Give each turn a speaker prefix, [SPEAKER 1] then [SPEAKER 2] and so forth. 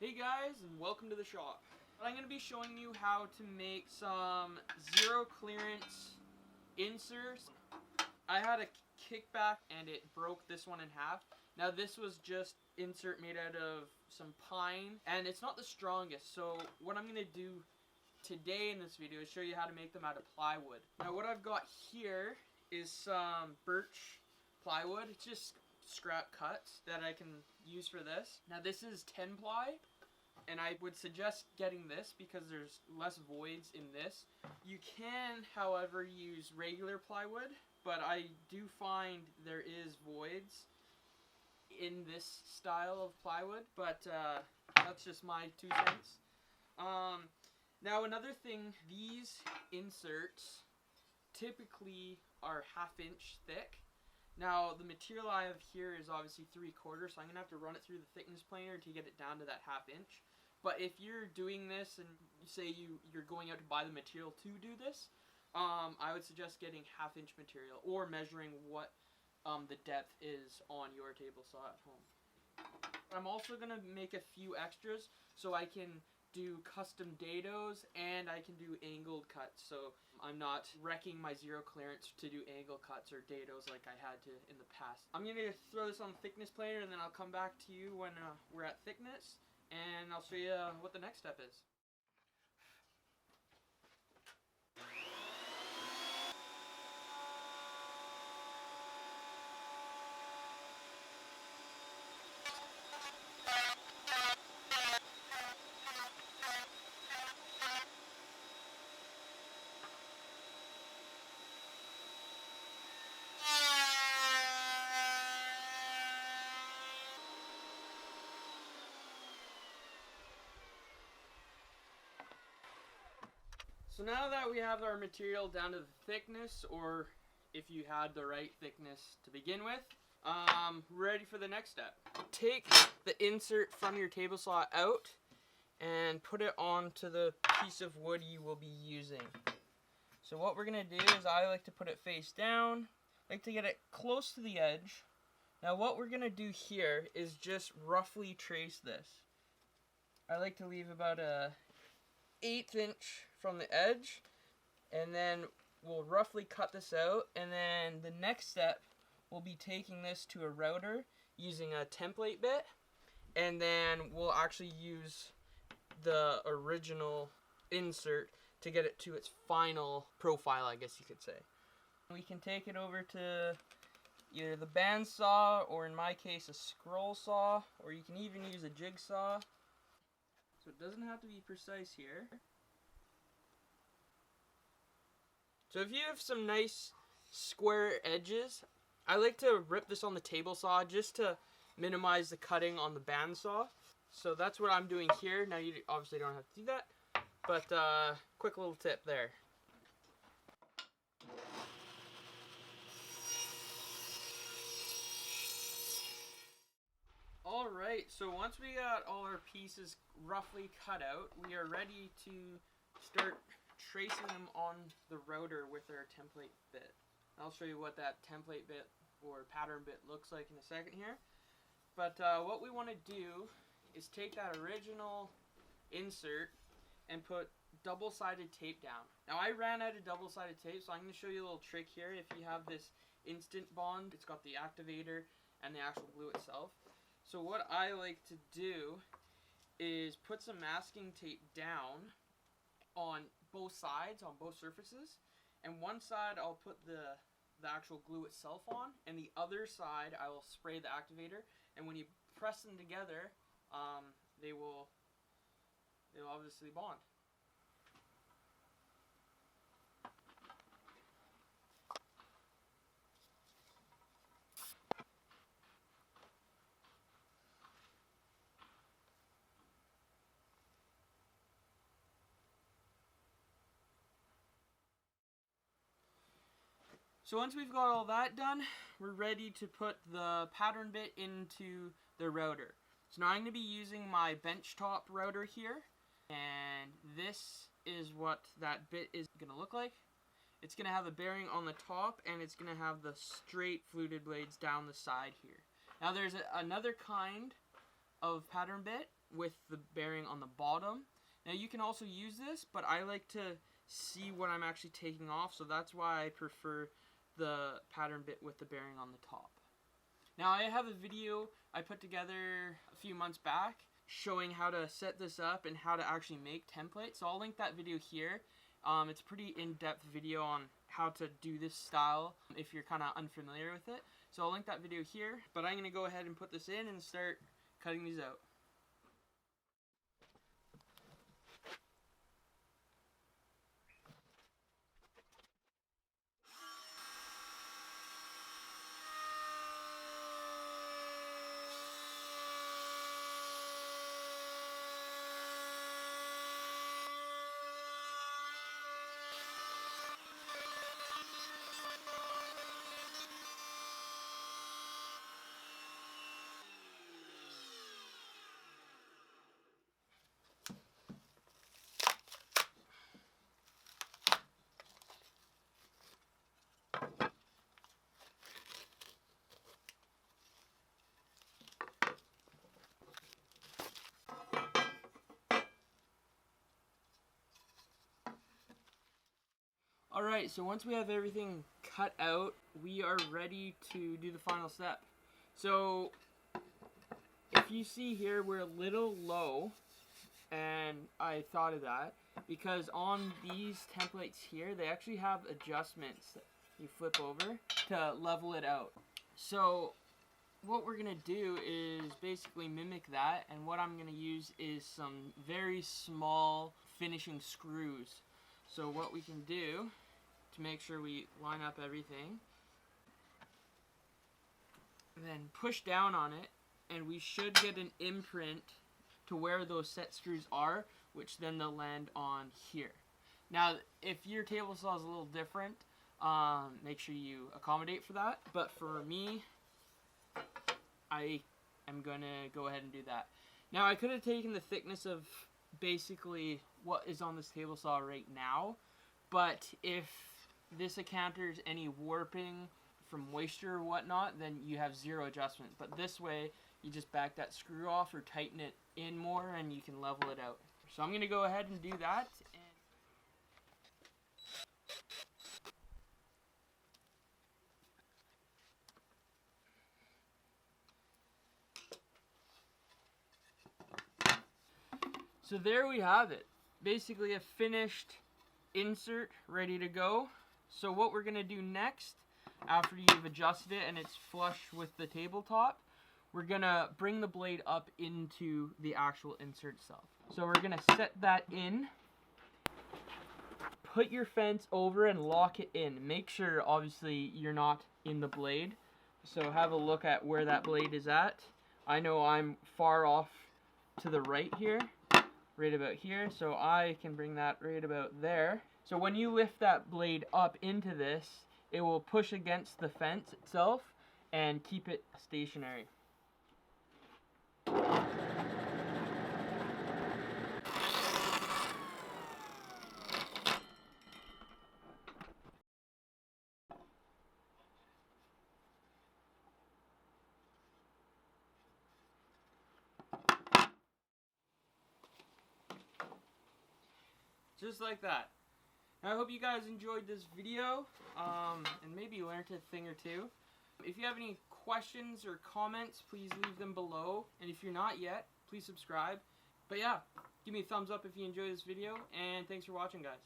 [SPEAKER 1] Hey guys, and welcome to the shop. I'm going to be showing you how to make some zero clearance inserts. I had a kickback and it broke this one in half. Now this was just insert made out of some pine and it's not the strongest, so what I'm going to do today in this video is show you how to make them out of plywood. Now what I've got here is some birch plywood. It's just scrap cuts that I can use for this. Now this is 10 ply. And I would suggest getting this because there's less voids in this. You can, however, use regular plywood, but I do find there is voids in this style of plywood, but that's just my 2 cents. Now another thing, these inserts typically are 1/2 inch thick. Now the material I have here is obviously 3/4, so I'm going to have to run it through the thickness planer to get it down to that 1/2 inch. But if you're doing this and you say you're going out to buy the material to do this, I would suggest getting 1/2 inch material or measuring what the depth is on your table saw at home. I'm also going to make a few extras so I can do custom dados and I can do angled cuts, so I'm not wrecking my zero clearance to do angle cuts or dados like I had to in the past. I'm going to throw this on the thickness planer and then I'll come back to you when we're at thickness. And I'll show you what the next step is. So now that we have our material down to the thickness, or if you had the right thickness to begin with, we're ready for the next step. Take the insert from your table saw out and put it onto the piece of wood you will be using. So what we're going to do is I like to put it face down, I like to get it close to the edge. Now what we're going to do here is just roughly trace this. I like to leave about a 1/8 inch from the edge, and then we'll roughly cut this out, and then the next step we'll be taking this to a router using a template bit, and then we'll actually use the original insert to get it to its final profile, I guess you could say. We can take it over to either the bandsaw, or in my case a scroll saw, or you can even use a jigsaw. So it doesn't have to be precise here. So if you have some nice square edges, I like to rip this on the table saw just to minimize the cutting on the bandsaw. So that's what I'm doing here. Now you obviously don't have to do that, but quick little tip there. Alright, so once we got all our pieces roughly cut out, we are ready to start tracing them on the router with our template bit. I'll show you what that template bit or pattern bit looks like in a second here. But what we want to do is take that original insert and put double-sided tape down. Now I ran out of double-sided tape, so I'm going to show you a little trick here. If you have this instant bond, it's got the activator and the actual glue itself. So what I like to do is put some masking tape down on both sides, on both surfaces, and one side I'll put the actual glue itself on, and the other side I will spray the activator, and when you press them together, they'll obviously bond. So once we've got all that done, we're ready to put the pattern bit into the router. So now I'm going to be using my benchtop router here, and this is what that bit is going to look like. It's going to have a bearing on the top, and it's going to have the straight fluted blades down the side here. Now there's another kind of pattern bit with the bearing on the bottom. Now you can also use this, but I like to see what I'm actually taking off, so that's why I prefer the pattern bit with the bearing on the top. Now I have a video I put together a few months back showing how to set this up and how to actually make templates, so I'll link that video here. It's a pretty in-depth video on how to do this style if you're kind of unfamiliar with it. So I'll link that video here, but I'm going to go ahead and put this in and start cutting these out. Alright, so once we have everything cut out, we are ready to do the final step. So, if you see here, we're a little low, and I thought of that, because on these templates here, they actually have adjustments that you flip over to level it out. So, what we're going to do is basically mimic that, and what I'm going to use is some very small finishing screws. So what we can do to make sure we line up everything, and then push down on it, and we should get an imprint to where those set screws are, which then they'll land on here. Now, if your table saw is a little different, make sure you accommodate for that. But for me, I am gonna go ahead and do that. Now, I could have taken the thickness of basically what is on this table saw right now, but if this encounters any warping from moisture or whatnot, then you have zero adjustment. But this way, you just back that screw off or tighten it in more, and you can level it out. So I'm going to go ahead and do that. So there we have it. Basically a finished insert ready to go. So what we're going to do next, after you've adjusted it and it's flush with the tabletop, we're going to bring the blade up into the actual insert itself. So we're going to set that in, put your fence over and lock it in. Make sure, obviously, you're not in the blade. So have a look at where that blade is at. I know I'm far off to the right here, right about here, so I can bring that right about there. So when you lift that blade up into this, it will push against the fence itself and keep it stationary. Just like that. I hope you guys enjoyed this video, and maybe learned a thing or two. If you have any questions or comments, please leave them below. And if you're not yet, please subscribe. But yeah, give me a thumbs up if you enjoyed this video, and thanks for watching, guys.